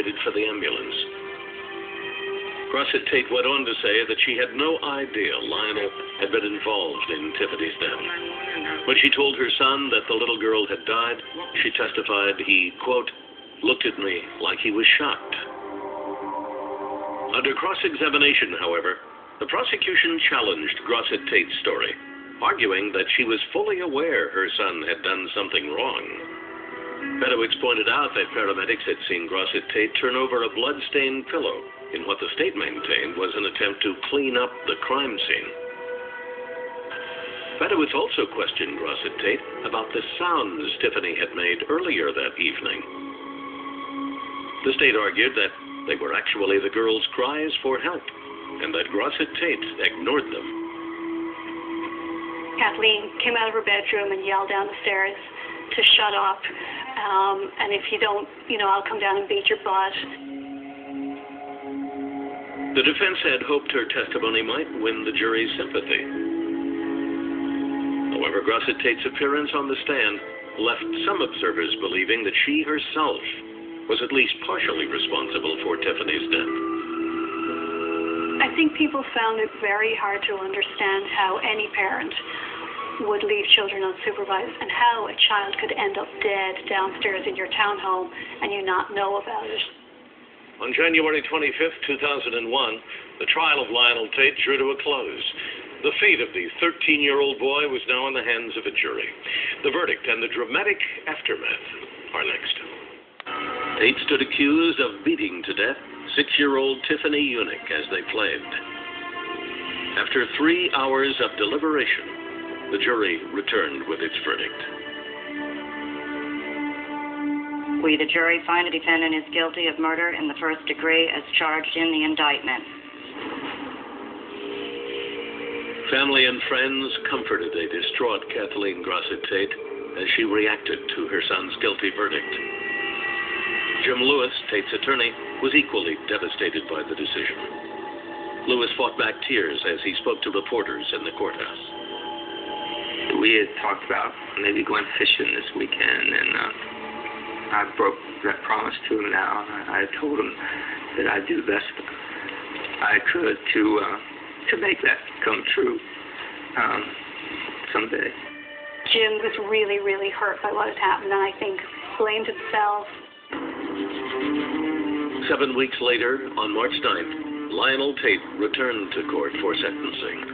waited for the ambulance. Grossett-Tate went on to say that she had no idea Lionel had been involved in Tiffany's death. When she told her son that the little girl had died, she testified he, quote, looked at me like he was shocked. Under cross-examination, however, the prosecution challenged Grossett-Tate's story, arguing that she was fully aware her son had done something wrong. Bedowitz pointed out that paramedics had seen Grossett-Tate turn over a blood-stained pillow in what the state maintained was an attempt to clean up the crime scene. Bedowitz also questioned Grossett-Tate about the sounds Tiffany had made earlier that evening. The state argued that they were actually the girl's cries for help, and that Grossett-Tate ignored them. Kathleen came out of her bedroom and yelled down the stairs to shut up, and if you don't, I'll come down and beat your butt. The defense had hoped her testimony might win the jury's sympathy. However, Grossett-Tate's appearance on the stand left some observers believing that she herself was at least partially responsible for Tiffany's death. I think people found it very hard to understand how any parent would leave children unsupervised and how a child could end up dead downstairs in your townhome and you not know about it. On January 25th, 2001, the trial of Lionel Tate drew to a close. The fate of the 13-year-old boy was now in the hands of a jury. The verdict and the dramatic aftermath are next. Tate stood accused of beating to death 6-year-old Tiffany Eunick as they played. After 3 hours of deliberation, the jury returned with its verdict. We, the jury, find the defendant is guilty of murder in the first degree as charged in the indictment. Family and friends comforted a distraught Kathleen Grossett-Tate as she reacted to her son's guilty verdict. Jim Lewis, Tate's attorney, was equally devastated by the decision. Lewis fought back tears as he spoke to reporters in the courthouse. We had talked about maybe going fishing this weekend, and I broke that promise to him now. I told him that I'd do the best I could to make that come true someday. Jim was really, really hurt by what had happened, and I think blamed himself. 7 weeks later, on March 9th, Lionel Tate returned to court for sentencing.